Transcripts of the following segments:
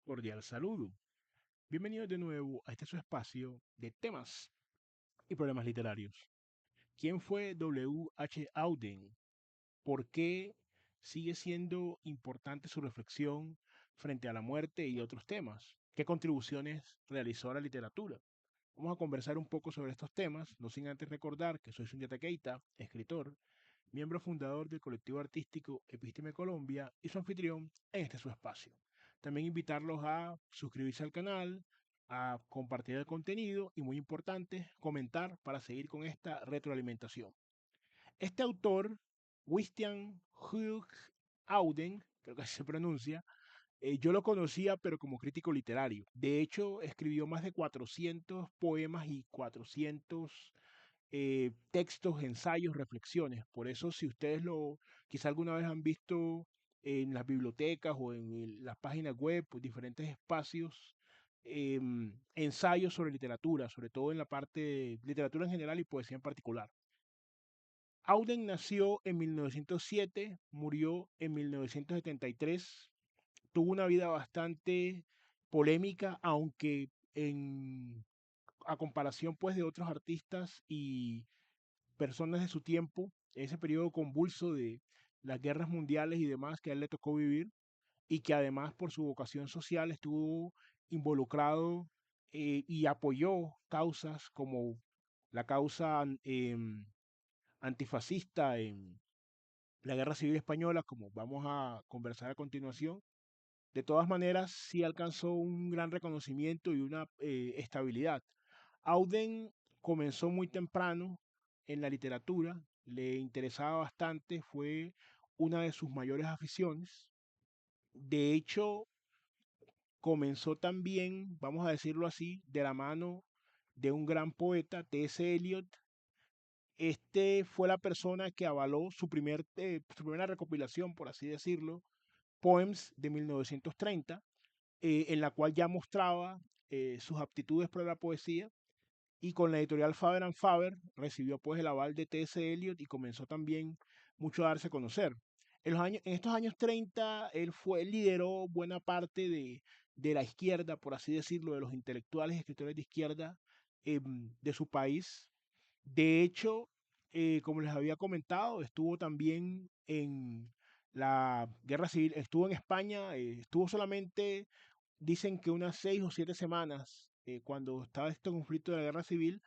Cordial saludo. Bienvenidos de nuevo a este su espacio de temas y problemas literarios. ¿Quién fue W. H. Auden? ¿Por qué sigue siendo importante su reflexión frente a la muerte y otros temas? ¿Qué contribuciones realizó a la literatura? Vamos a conversar un poco sobre estos temas, no sin antes recordar que soy Sunyata Keita, escritor, miembro fundador del colectivo artístico Epísteme Colombia y su anfitrión en este su espacio. También invitarlos a suscribirse al canal, a compartir el contenido y, muy importante, comentar para seguir con esta retroalimentación. Este autor, Christian Hugh Auden, creo que así se pronuncia, yo lo conocía pero como crítico literario. De hecho, escribió más de 400 poemas y 400 textos, ensayos, reflexiones. Por eso, si ustedes quizá alguna vez han visto en las bibliotecas o en las páginas web, pues, diferentes espacios, ensayos sobre literatura, sobre todo en la parte de literatura en general y poesía en particular. Auden nació en 1907, murió en 1973, tuvo una vida bastante polémica, aunque a comparación pues de otros artistas y personas de su tiempo, ese periodo convulso de las guerras mundiales y demás que a él le tocó vivir, y que además por su vocación social estuvo involucrado y apoyó causas como la causa antifascista en la Guerra Civil Española, como vamos a conversar a continuación. De todas maneras, sí alcanzó un gran reconocimiento y una estabilidad. Auden comenzó muy temprano en la literatura, le interesaba bastante, fue una de sus mayores aficiones. De hecho, comenzó también, vamos a decirlo así, de la mano de un gran poeta, T.S. Eliot. Este fue la persona que avaló su primera recopilación, por así decirlo, Poems de 1930, en la cual ya mostraba sus aptitudes para la poesía, y con la editorial Faber and Faber recibió pues el aval de T.S. Eliot y comenzó también mucho a darse a conocer. En estos años 30 él lideró buena parte de la izquierda, por así decirlo, de los intelectuales y escritores de izquierda de su país. De hecho, como les había comentado, estuvo también en la guerra civil, estuvo en España, estuvo solamente, dicen que unas 6 o 7 semanas cuando estaba este conflicto de la guerra civil,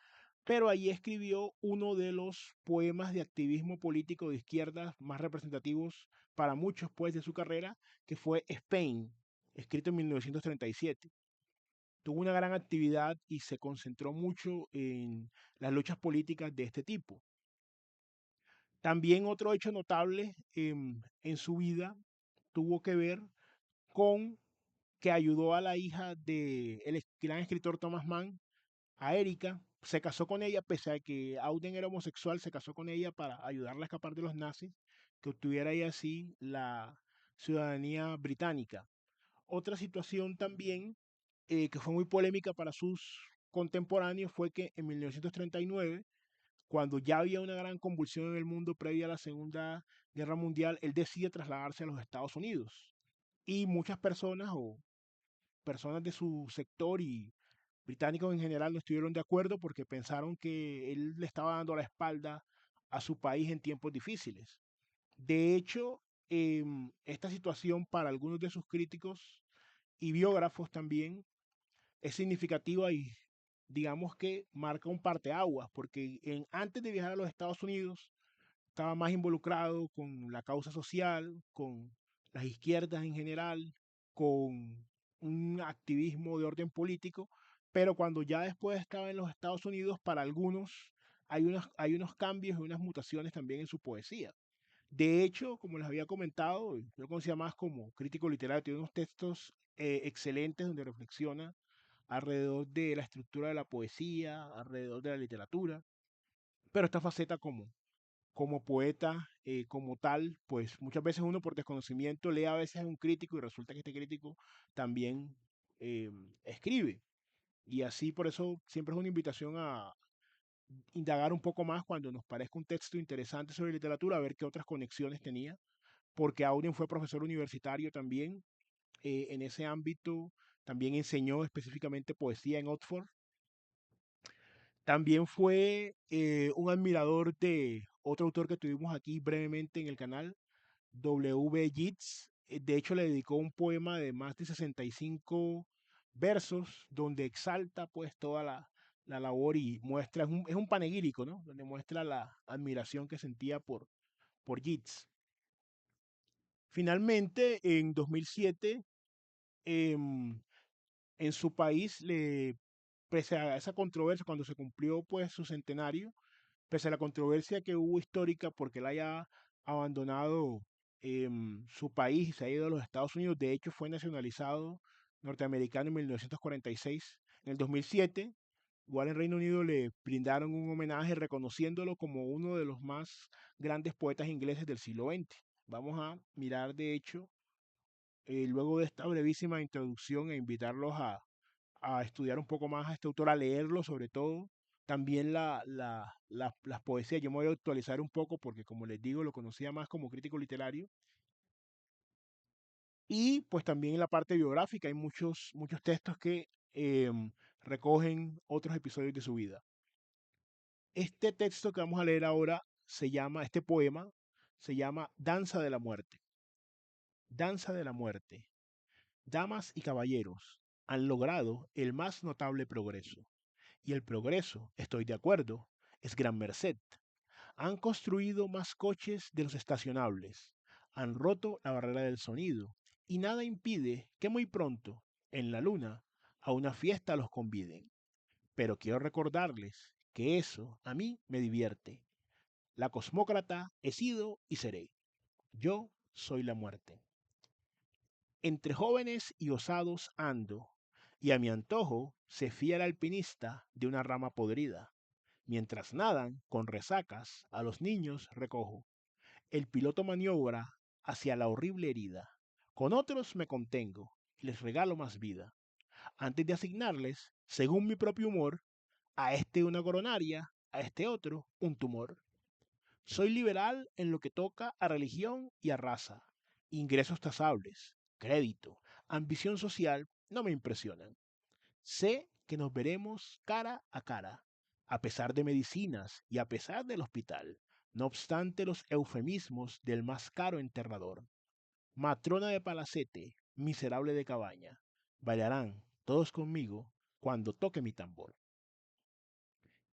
pero allí escribió uno de los poemas de activismo político de izquierdas más representativos para muchos pues de su carrera, que fue Spain, escrito en 1937. Tuvo una gran actividad y se concentró mucho en las luchas políticas de este tipo. También otro hecho notable en su vida tuvo que ver con que ayudó a la hija del gran escritor Thomas Mann, a Erika. Se casó con ella, pese a que Auden era homosexual, se casó con ella para ayudarla a escapar de los nazis, que obtuviera ella así la ciudadanía británica. Otra situación también que fue muy polémica para sus contemporáneos fue que en 1939, cuando ya había una gran convulsión en el mundo previa a la Segunda Guerra Mundial, él decide trasladarse a los Estados Unidos. Y muchas personas o personas de su sector y británicos en general no estuvieron de acuerdo porque pensaron que él le estaba dando la espalda a su país en tiempos difíciles. De hecho, esta situación para algunos de sus críticos y biógrafos también es significativa y digamos que marca un parteaguas, porque antes de viajar a los Estados Unidos estaba más involucrado con la causa social, con las izquierdas en general, con un activismo de orden político, pero cuando ya después estaba en los Estados Unidos, para algunos hay unos cambios y unas mutaciones también en su poesía. De hecho, como les había comentado, yo lo conocía más como crítico literario, tiene unos textos excelentes donde reflexiona alrededor de la estructura de la poesía, alrededor de la literatura, pero esta faceta como poeta, como tal, pues muchas veces uno por desconocimiento lee a veces a un crítico y resulta que este crítico también eh, escribe. Y así por eso siempre es una invitación a indagar un poco más cuando nos parezca un texto interesante sobre literatura, a ver qué otras conexiones tenía, porque Auden fue profesor universitario también en ese ámbito. También enseñó específicamente poesía en Oxford. También fue un admirador de otro autor que tuvimos aquí brevemente en el canal, W. Yeats. De hecho, le dedicó un poema de más de 65 versos donde exalta pues toda la labor y muestra, es un panegírico, ¿no? Donde muestra la admiración que sentía por Yeats. Finalmente, en 2007, em, en su país, pese a esa controversia, cuando se cumplió pues su centenario, pese a la controversia que hubo histórica porque él haya abandonado su país y se ha ido a los Estados Unidos, de hecho fue nacionalizado norteamericano en 1946. En el 2007, igual en Reino Unido le brindaron un homenaje reconociéndolo como uno de los más grandes poetas ingleses del siglo XX. Vamos a mirar, de hecho, luego de esta brevísima introducción e invitarlos a estudiar un poco más a este autor, a leerlo sobre todo. También las poesías, yo me voy a actualizar un poco porque como les digo, lo conocía más como crítico literario. Y pues también en la parte biográfica hay muchos textos que recogen otros episodios de su vida. Este texto que vamos a leer ahora este poema se llama Danza de la Muerte. Danza de la Muerte. Damas y caballeros, han logrado el más notable progreso. Y el progreso, estoy de acuerdo, es gran merced. Han construido más coches de los estacionables, han roto la barrera del sonido, y nada impide que muy pronto, en la luna, a una fiesta los conviden. Pero quiero recordarles que eso a mí me divierte. La cosmócrata he sido y seré. Yo soy la muerte. Entre jóvenes y osados ando, y a mi antojo se fía el alpinista de una rama podrida. Mientras nadan con resacas, a los niños recojo. El piloto maniobra hacia la horrible herida. Con otros me contengo y les regalo más vida. Antes de asignarles, según mi propio humor, a este una coronaria, a este otro un tumor. Soy liberal en lo que toca a religión y a raza. Ingresos tasables, crédito, ambición social no me impresionan. Sé que nos veremos cara a cara, a pesar de medicinas y a pesar del hospital, no obstante los eufemismos del más caro enterrador. Matrona de palacete, miserable de cabaña, bailarán todos conmigo cuando toque mi tambor.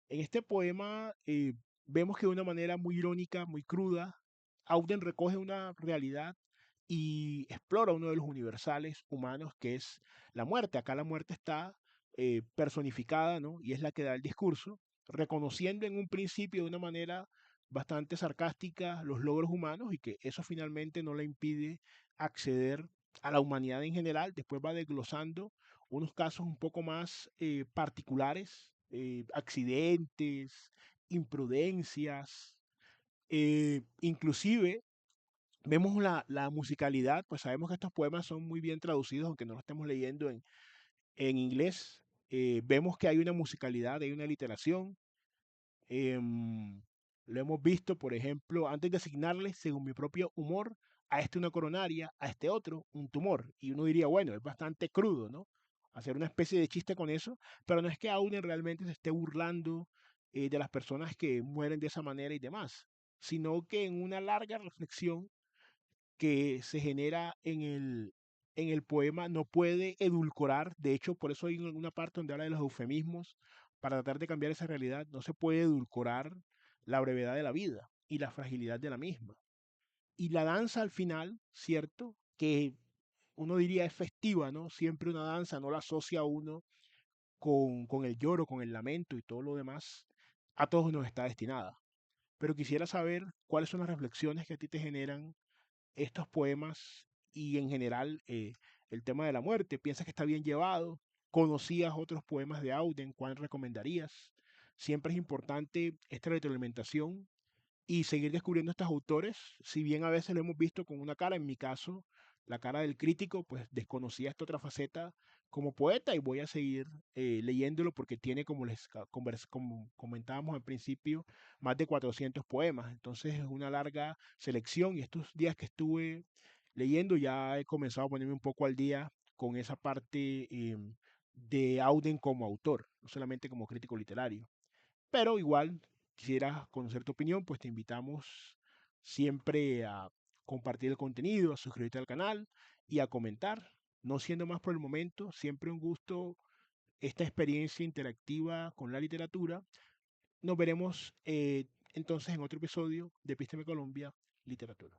En este poema vemos que de una manera muy irónica, muy cruda, Auden recoge una realidad y explora uno de los universales humanos que es la muerte. Acá la muerte está personificada, ¿no? Y es la que da el discurso, reconociendo en un principio de una manera bastante sarcástica los logros humanos y que eso finalmente no le impide acceder a la humanidad en general. Después va desglosando unos casos un poco más particulares, accidentes, imprudencias, inclusive vemos la musicalidad, pues sabemos que estos poemas son muy bien traducidos, aunque no los estemos leyendo en inglés. Vemos que hay una musicalidad, hay una literación. em, lo hemos visto, por ejemplo, antes de asignarle, según mi propio humor, a este una coronaria, a este otro un tumor. Y uno diría, bueno, es bastante crudo, ¿no? Hacer una especie de chiste con eso, pero no es que Auden realmente se esté burlando de las personas que mueren de esa manera y demás, sino que en una larga reflexión que se genera en el poema no puede edulcorar. De hecho, por eso hay una parte donde habla de los eufemismos, para tratar de cambiar esa realidad. No se puede edulcorar la brevedad de la vida y la fragilidad de la misma. Y la danza al final, ¿cierto? Que uno diría es festiva, ¿no? Siempre una danza no la asocia a uno con el lloro, con el lamento y todo lo demás. A todos nos está destinada. Pero quisiera saber cuáles son las reflexiones que a ti te generan estos poemas y en general el tema de la muerte. ¿Piensas que está bien llevado? ¿Conocías otros poemas de Auden? ¿Cuál recomendarías? Siempre es importante esta retroalimentación y seguir descubriendo estos autores, si bien a veces lo hemos visto con una cara, en mi caso, la cara del crítico, pues desconocía esta otra faceta como poeta y voy a seguir leyéndolo porque tiene, como comentábamos al principio, más de 400 poemas. Entonces es una larga selección y estos días que estuve leyendo, ya he comenzado a ponerme un poco al día con esa parte de Auden como autor, no solamente como crítico literario. Pero igual, quisieras conocer tu opinión, pues te invitamos siempre a compartir el contenido, a suscribirte al canal y a comentar. No siendo más por el momento, siempre un gusto esta experiencia interactiva con la literatura. Nos veremos entonces en otro episodio de Epísteme Colombia, Literatura.